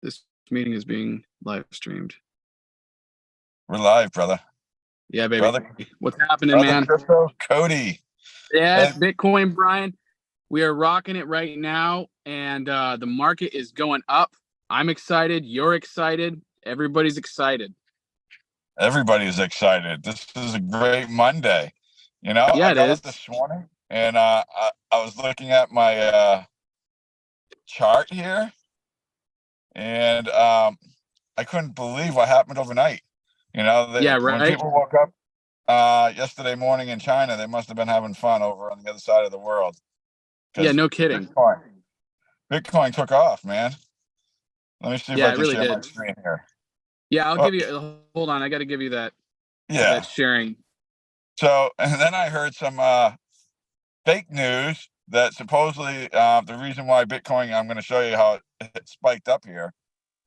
This meeting is being live streamed. We're live, brother. Yeah, baby. Brother, What's happening, brother man? Crypto Cody. Yes, Hey. Bitcoin, Brian. We are rocking it right now, and the market is going up. I'm excited. You're excited. Everybody's excited. Everybody's excited. This is a great Monday. Yeah, I got is. up this morning and I was looking at my chart here, and I couldn't believe what happened overnight. Yeah, When right. people woke up yesterday morning in China, they must have been having fun over on the other side of the world. Yeah, no kidding. Bitcoin took off, man. Let me see if Yeah, I it can really share my did. screen here. Yeah, I'll give you. Hold on, I got to give you that Yeah. sharing. So, and then I heard some fake news that supposedly the reason why Bitcoin, I'm going to show you how it spiked up here.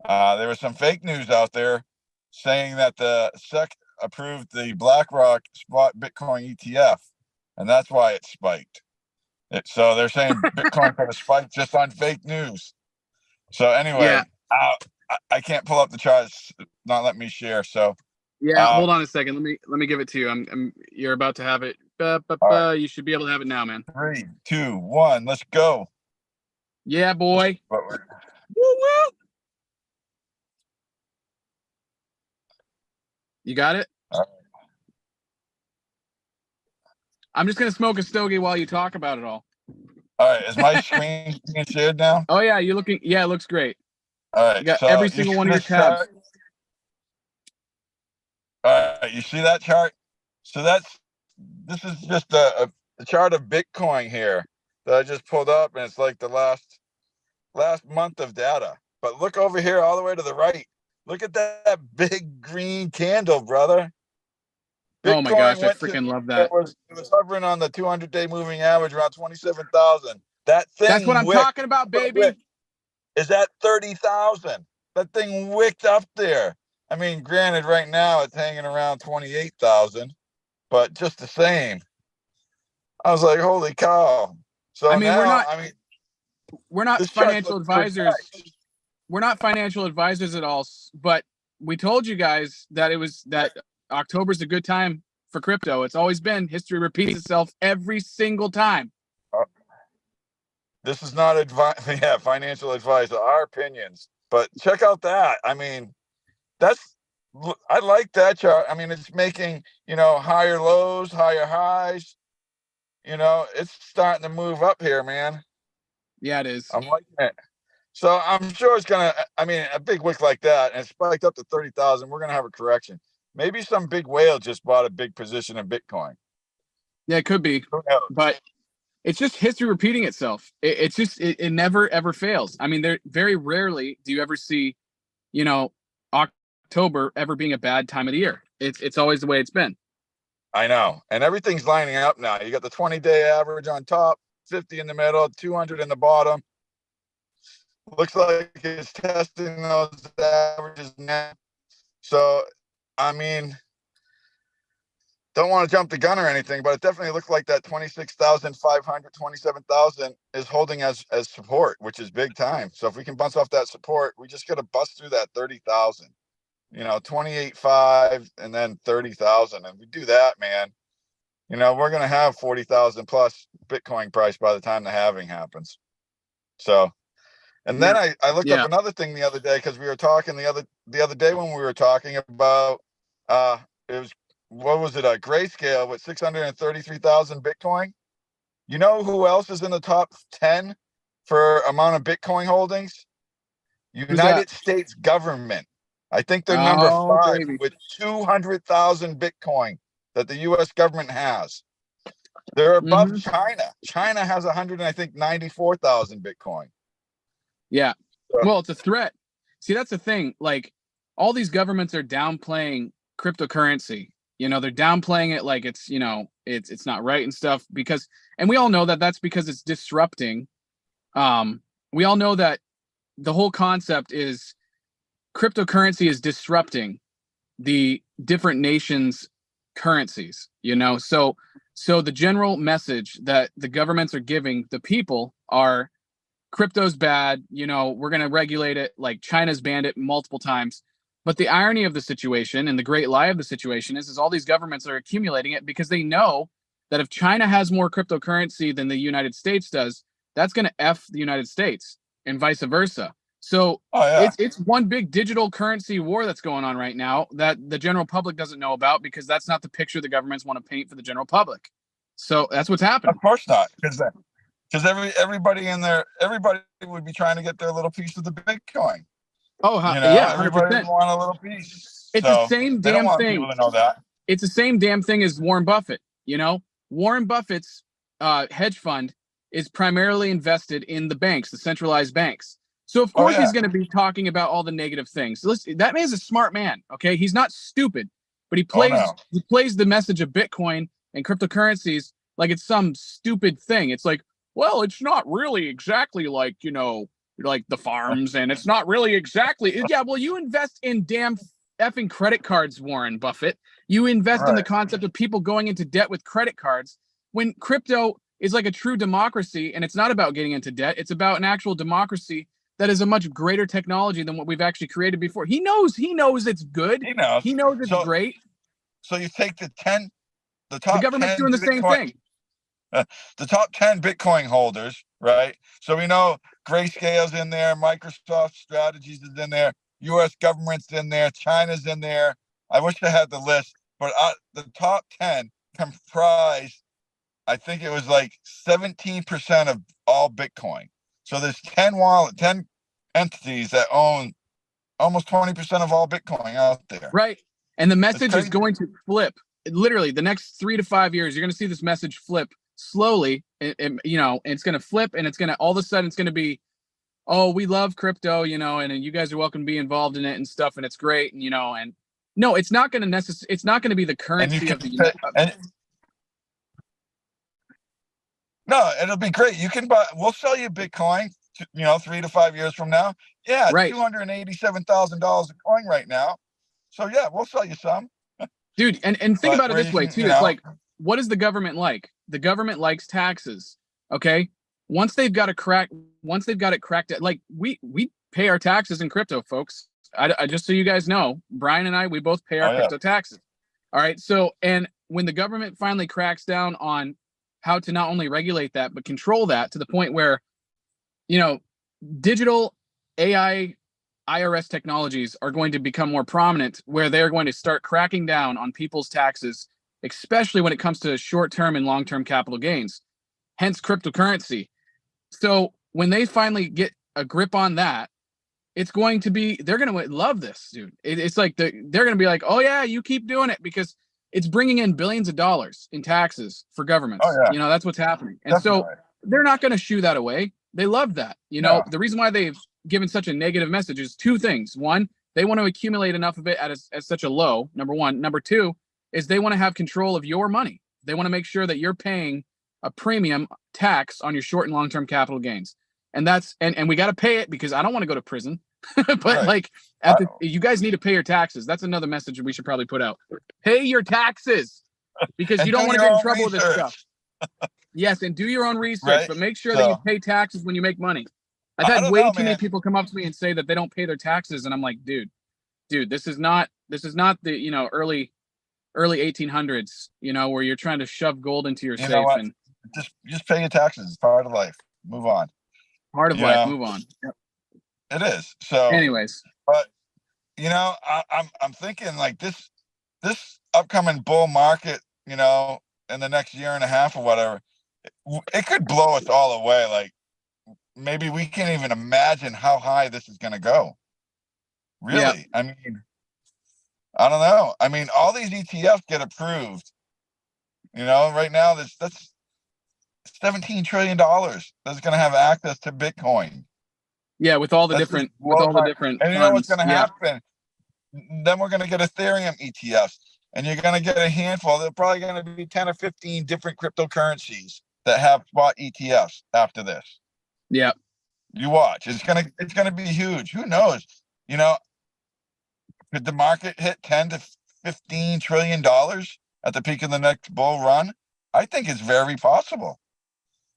There was some fake news out there saying that the SEC approved the BlackRock spot Bitcoin ETF, and that's why it spiked. So they're saying Bitcoin could have spiked just on fake news. So anyway, Yeah. I can't pull up the charts, not let me share. So yeah, hold on a second. Let me give it to you. You're about to have it. right. You should be able to have it now, man. 3, 2, 1, let's go. Yeah, boy. Woo woo. You got it? Right. I'm just going to smoke a stogie while you talk about it all. All right. Is my screen being shared now? Oh, yeah. You're looking. Yeah, it looks great. All right. You got every single one of your tabs. All right. You see that chart? So this is just a chart of Bitcoin here that I just pulled up, and it's like the last month of data. But look over here all the way to the right. Look at that big green candle, brother. Bitcoin, oh my gosh, I freaking love that. It was hovering on the 200-day moving average around 27,000. That thing. That's what I'm talking about, baby. Is at 30,000. That thing wicked up there. I mean, granted, right now it's hanging around 28,000, but just the same, I was like, holy cow. So we're not financial advisors. We're not financial advisors at all, but we told you guys that October's a good time for crypto. It's always been. History repeats itself every single time. This is not advice. Yeah, financial advice. Our opinions. But check out that. I mean, I like that chart. I mean, it's making, higher lows, higher highs. It's starting to move up here, man. Yeah, it is. I'm liking it. So I'm sure it's going to, a big wick like that, and it spiked up to 30,000. We're going to have a correction. Maybe some big whale just bought a big position in Bitcoin. Yeah, it could be. But it's just history repeating itself. It never, ever fails. I mean, there very rarely do you ever see, October ever being a bad time of the year. It's always the way it's been. I know. And everything's lining up now. You got the 20-day average on top, 50 in the middle, 200 in the bottom. Looks like it's testing those averages now. So, don't want to jump the gun or anything, but it definitely looks like that 26,500, 27,000 is holding as support, which is big time. So if we can bounce off that support, we just got to bust through that 30,000. 28.5 and then 30,000. And we do that, man, we're going to have 40,000 plus Bitcoin price by the time the halving happens. So, and then I looked up another thing the other day, because we were talking the other day when we were talking about, it was, what was it? A Grayscale with 633,000 Bitcoin. You know who else is in the top 10 for amount of Bitcoin holdings? United States government. I think they're number 5 baby. With 200,000 Bitcoin that the U.S. government has. They're above China. China has 94,000 Bitcoin. Yeah. Well, it's a threat. See, that's the thing. Like, all these governments are downplaying cryptocurrency. They're downplaying it like it's, it's not right and stuff, and we all know that that's because it's disrupting. We all know that the whole concept is cryptocurrency is disrupting the different nations' currencies, so the general message that the governments are giving the people are, crypto's bad. You know, we're going to regulate it. Like China's banned it multiple times. But the irony of the situation and the great lie of the situation is all these governments are accumulating it because they know that if China has more cryptocurrency than the United States does, that's going to F the United States and vice versa. So it's one big digital currency war that's going on right now that the general public doesn't know about because that's not the picture the governments want to paint for the general public. So that's what's happening. Of course not, because everybody in there, everybody would be trying to get their little piece of the Bitcoin. Oh, you know, yeah, 100%. Everybody would want a little piece. It's the same damn thing. People to know that. It's the same damn thing as Warren Buffett. You know, Warren Buffett's hedge fund is primarily invested in the banks, the centralized banks. So of course he's going to be talking about all the negative things. So listen, that man's a smart man. Okay, he's not stupid, but he plays the message of Bitcoin and cryptocurrencies like it's some stupid thing. It's like, well, it's not really exactly like, you know, like the farms, and it's not really exactly. Yeah, well, you invest in damn effing credit cards, Warren Buffett. You invest in the concept of people going into debt with credit cards when crypto is like a true democracy, and it's not about getting into debt. It's about an actual democracy that is a much greater technology than what we've actually created before. He knows it's good. He knows it's great. So you take the top government's 10 doing the same thing. The top 10 Bitcoin holders, right? So we know Grayscale's in there, Microsoft Strategies is in there, U.S. government's in there, China's in there. I wish I had the list, but the top 10 comprise, I think it was like 17% of all Bitcoin. So there's 10 entities that own almost 20% of all Bitcoin out there. Right. And the message is going to flip. Literally, the next 3 to 5 years, you're going to see this message flip slowly. You know, and it's going to flip, and it's going to all of a sudden it's going to be, oh, we love crypto, you know, and you guys are welcome to be involved in it and stuff, and it's great, and you know, and no, it's not going to it's not going to be the currency of the No, it'll be great. You can buy. We'll sell you Bitcoin. You know, 3 to 5 years from now. Yeah, right. $287,000 a coin right now. So yeah, we'll sell you some, dude. And think about it this way too. It's like, what is the government like? The government likes taxes. Okay, once they've got it cracked, like we pay our taxes in crypto, folks. I just so you guys know, Brian and I, we both pay our crypto taxes. All right. So, and when the government finally cracks down on how to not only regulate that, but control that to the point where, you know, digital AI IRS technologies are going to become more prominent, where they're going to start cracking down on people's taxes, especially when it comes to short-term and long-term capital gains, hence cryptocurrency. So when they finally get a grip on that, it's going to be, they're going to love this, dude. It's like they're going to be like, oh yeah, you keep doing it, because it's bringing in billions of dollars in taxes for governments. You know, that's what's happening. And so they're not going to shoo that away. They love that. You know, the reason why they've given such a negative message is two things. One, they want to accumulate enough of it at such a low, number one. Number two is they want to have control of your money. They want to make sure that you're paying a premium tax on your short and long-term capital gains. And that's, and we got to pay it, because I don't want to go to prison. But like, you guys need to pay your taxes. That's another message we should probably put out. Pay your taxes, because you don't want to get in trouble with this stuff. Yes, and do your own research, but make sure that you pay taxes when you make money. I've had way too many people come up to me and say that they don't pay their taxes, and I'm like, dude, this is not the, you know, early 1800s, you know, where you're trying to shove gold into your safe. And just pay your taxes. It's part of life. Move on. Part of life. Move on. Yep. It is. So anyways, but you know, I'm thinking like this upcoming bull market, you know, in the next year and a half or whatever, it could blow us all away. Like, maybe we can't even imagine how high this is going to go. Really? Yeah. I mean, I don't know. I mean, all these ETFs get approved. You know, right now that's $17 trillion that's going to have access to Bitcoin. Yeah, with all the different, and you know what's going to happen? Then we're going to get Ethereum ETFs, and you're going to get a handful. They're probably going to be 10 or 15 different cryptocurrencies that have spot ETFs after this. Yeah, you watch. It's gonna be huge. Who knows? You know, could the market hit 10 to 15 trillion dollars at the peak of the next bull run? I think it's very possible.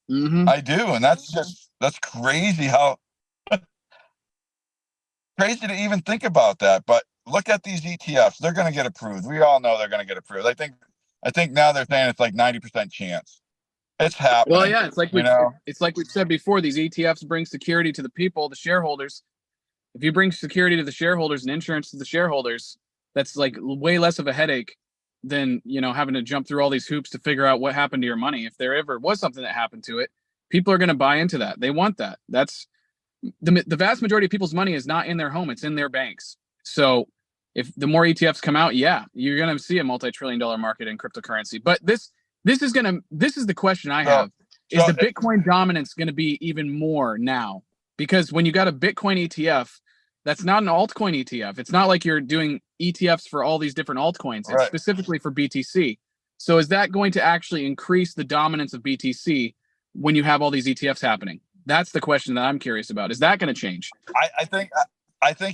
I do, and that's just That's crazy how crazy to even think about that. But look at these ETFs. They're going to get approved. We all know they're going to get approved. I think now they're saying it's like 90% chance. It's happening. Well, yeah, it's like we've said before. These ETFs bring security to the people, the shareholders. If you bring security to the shareholders and insurance to the shareholders, that's like way less of a headache than, you know, having to jump through all these hoops to figure out what happened to your money. If there ever was something that happened to it, people are going to buy into that. They want that. That's the vast majority of people's money is not in their home, it's in their banks. So if the more ETFs come out, yeah, you're going to see a multi-trillion-dollar market in cryptocurrency. But this is the question I have. Is the Bitcoin dominance going to be even more now? Because when you got a Bitcoin ETF, that's not an altcoin ETF. It's not like you're doing ETFs for all these different altcoins. It's specifically for BTC. So is that going to actually increase the dominance of BTC when you have all these ETFs happening? That's the question that I'm curious about. Is that going to change? I think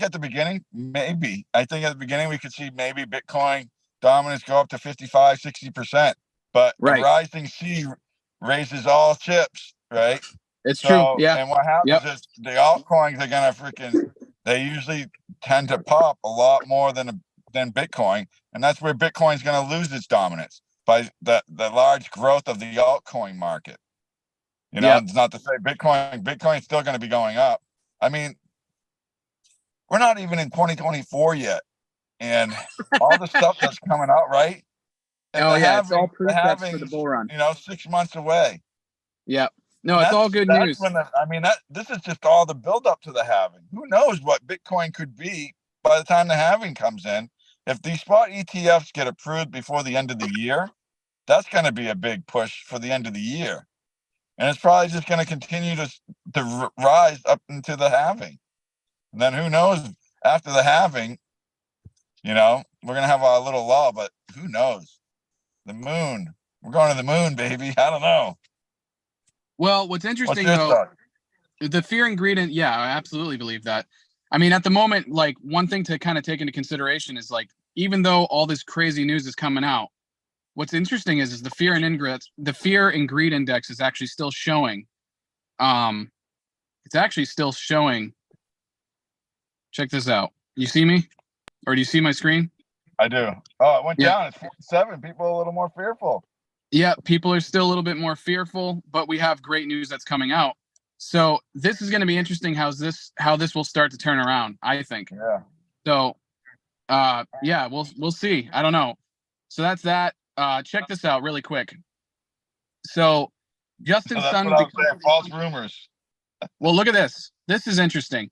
at the beginning, maybe. I think at the beginning we could see maybe Bitcoin dominance go up to 55, 60%. But the rising sea raises all ships, right? It's true. Yeah. And what happens is the altcoins are gonna they usually tend to pop a lot more than Bitcoin, and that's where Bitcoin's gonna lose its dominance by the large growth of the altcoin market. You know, it's not to say Bitcoin's still gonna be going up. I mean, we're not even in 2024 yet, and all the stuff that's coming out, right? And it's all pretext for the bull run. You know, 6 months away. Yeah. No, it's all good news. This is just all the build up to the halving. Who knows what Bitcoin could be by the time the halving comes in? If these spot ETFs get approved before the end of the year, that's going to be a big push for the end of the year. And it's probably just going to continue to rise up into the halving. And then who knows, after the halving, you know, we're going to have a little lull, but who knows? The moon. We're going to the moon, baby. I don't know. Well, what's interesting though, the fear and greed, I absolutely believe that. I mean, at the moment, like one thing to kind of take into consideration is like, even though all this crazy news is coming out, what's interesting is the fear and greed index is actually still showing. It's actually still showing. Check this out. You see me? Or do you see my screen? I do. Oh, it went down. It's 47. People are a little more fearful. Yeah, people are still a little bit more fearful, but we have great news that's coming out. So this is going to be interesting how this will start to turn around, I think. Yeah. So we'll see. I don't know. So that's that. Check this out really quick. So Justin Sun false rumors. Well, look at this. This is interesting.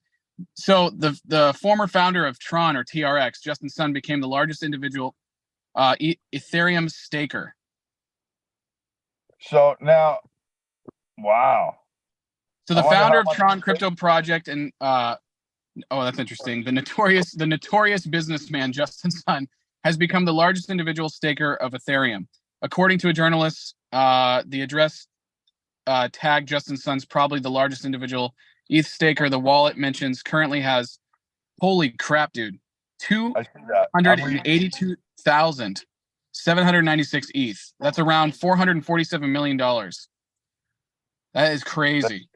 So the former founder of Tron or TRX, Justin Sun, became the largest individual Ethereum staker. So now, wow. So the founder of Tron crypto project and that's interesting. The notorious businessman Justin Sun has become the largest individual staker of Ethereum. According to a journalist, the address tagged Justin Sun's probably the largest individual ETH staker. The wallet mentions currently has, holy crap, dude, 282,796 ETH. That's around $447 million. That is crazy.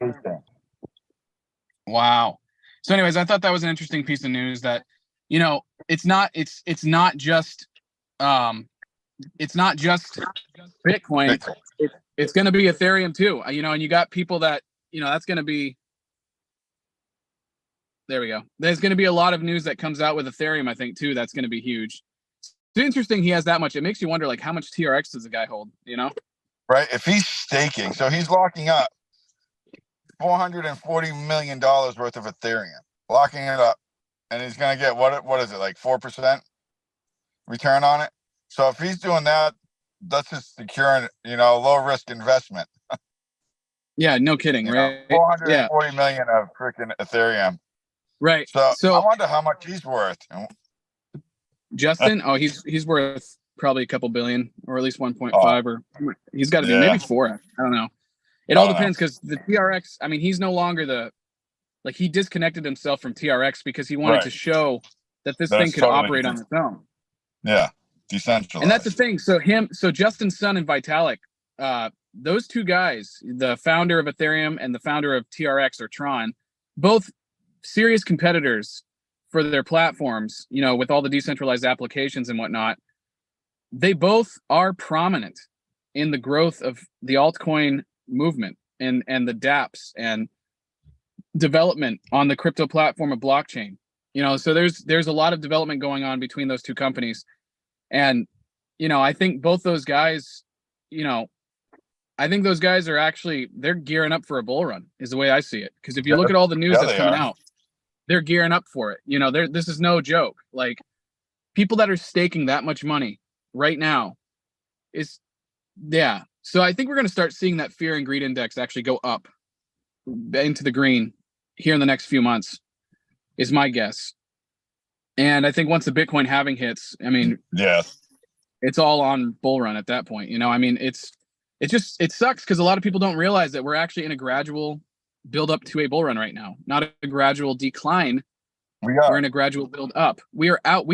Wow. So anyways, I thought that was an interesting piece of news that, you know, it's not just Bitcoin. It's going to be Ethereum too, you know, and you got people that, you know, that's going to be, there we go. There's going to be a lot of news that comes out with Ethereum, I think too. That's going to be huge. It's interesting he has that much. It makes you wonder, like, how much TRX does the guy hold, you know? Right. If he's staking, so he's locking up $440 million worth of Ethereum, locking it up, and he's going to get, what is it, like 4% return on it? So if he's doing that, that's just securing, you know, low risk investment. Yeah, no kidding, right? 440 million of freaking Ethereum. Right. So I wonder how much he's worth. Justin, he's worth probably a couple billion, or at least 1.5, or he's got to be maybe 4. I don't know. It all depends, because the TRX, I mean, he's no longer he disconnected himself from TRX because he wanted to show that this thing could operate on its own. Yeah, decentralized. And that's the thing. So Justin Sun and Vitalik, those two guys, the founder of Ethereum and the founder of TRX or Tron, both serious competitors for their platforms, you know, with all the decentralized applications and whatnot, they both are prominent in the growth of the altcoin movement and the dApps and development on the crypto platform of blockchain. You know, so there's a lot of development going on between those two companies. And, you know, I think both those guys, you know, I think those guys are actually, they're gearing up for a bull run is the way I see it. Because if you look at all the news that's coming out, they're gearing up for it. You know, this is no joke. Like, people that are staking that much money right now is, yeah. So I think we're going to start seeing that fear and greed index actually go up into the green here in the next few months, is my guess. And I think once the Bitcoin halving hits, I mean, it's all on bull run at that point. You know, I mean, it sucks because a lot of people don't realize that we're actually in a gradual build up to a bull run right now, not a gradual decline. We're in a gradual build up. We are out.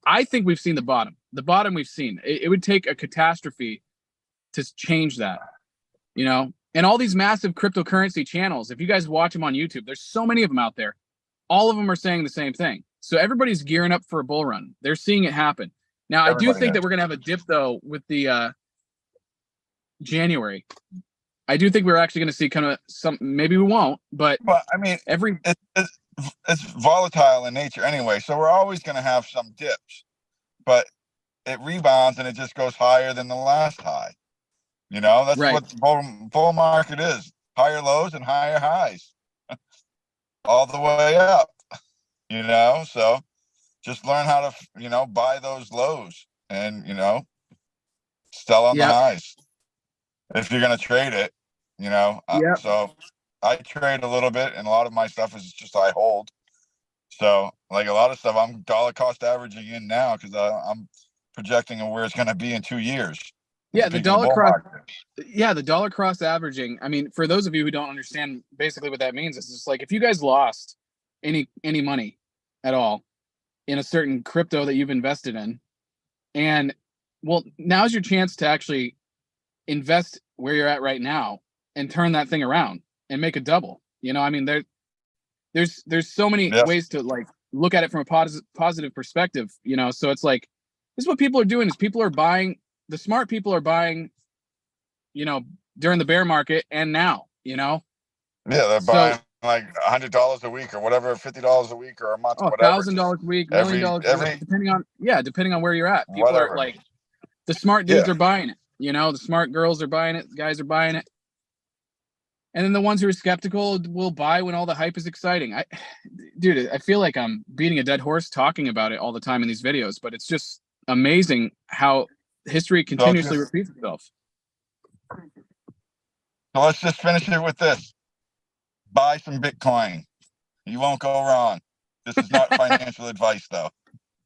I think we've seen the bottom. The bottom we've seen. It would take a catastrophe to change that, you know. And all these massive cryptocurrency channels, if you guys watch them on YouTube, there's so many of them out there. All of them are saying the same thing. So everybody's gearing up for a bull run. They're seeing it happen. Now, I do think that we're going to have a dip, though, with the January. I do think we're actually going to see kind of some, maybe we won't, but I mean, it's volatile in nature anyway. So we're always going to have some dips, but it rebounds and it just goes higher than the last high. You know, that's what the bull market is. Higher lows and higher highs all the way up, you know, so just learn how to, you know, buy those lows and, you know, sell on the highs if you're going to trade it, you know. So I trade a little bit, and a lot of my stuff is just I hold. So like a lot of stuff I'm dollar cost averaging in now because I'm projecting where it's going to be in 2 years. Yeah, the dollar cost averaging. I mean, for those of you who don't understand basically what that means, it's just like if you guys lost any money at all in a certain crypto that you've invested in, and well, now's your chance to actually invest where you're at right now and turn that thing around and make a double. You know, I mean, there's so many ways to like look at it from a positive perspective, you know. So it's like, this is what people are doing, is people are buying, the smart people are buying, you know, during the bear market and now, you know. Yeah, they're buying like $100 a week or whatever, $50 a week or a month, whatever. $1,000 a week, $1 million a week, depending on where you're at. People are like, the smart dudes are buying it, you know, the smart girls are buying it, guys are buying it. And then the ones who are skeptical will buy when all the hype is exciting. Dude, I feel like I'm beating a dead horse talking about it all the time in these videos, but it's just amazing how history continuously repeats itself. So let's just finish it with this. Buy some Bitcoin. You won't go wrong. This is not financial advice, though.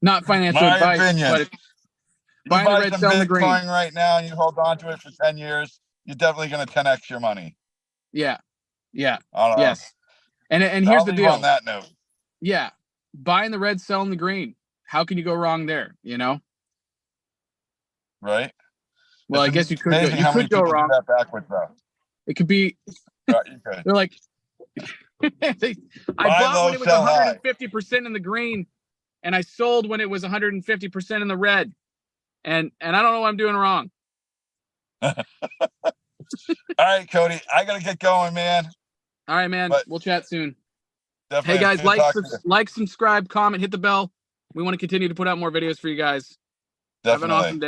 Not financial advice, opinion. But buy the red, sell the green. Bitcoin right now and you hold on to it for 10 years, you're definitely going to 10x your money. Yeah. I don't know. Yes. And here's the deal. On that note. Yeah. Buying the red, selling the green. How can you go wrong there, you know? Right. Well, I guess you could go wrong. That backwards, though. It could be. Right, you could. They're like, I bought when it was 150% in the green, and I sold when it was 150% in the red, and I don't know what I'm doing wrong. All right, Cody, I gotta get going, man. All right, man. We'll chat soon. Definitely. Hey guys, like, subscribe, comment, hit the bell. We want to continue to put out more videos for you guys. Definitely. Have an awesome day.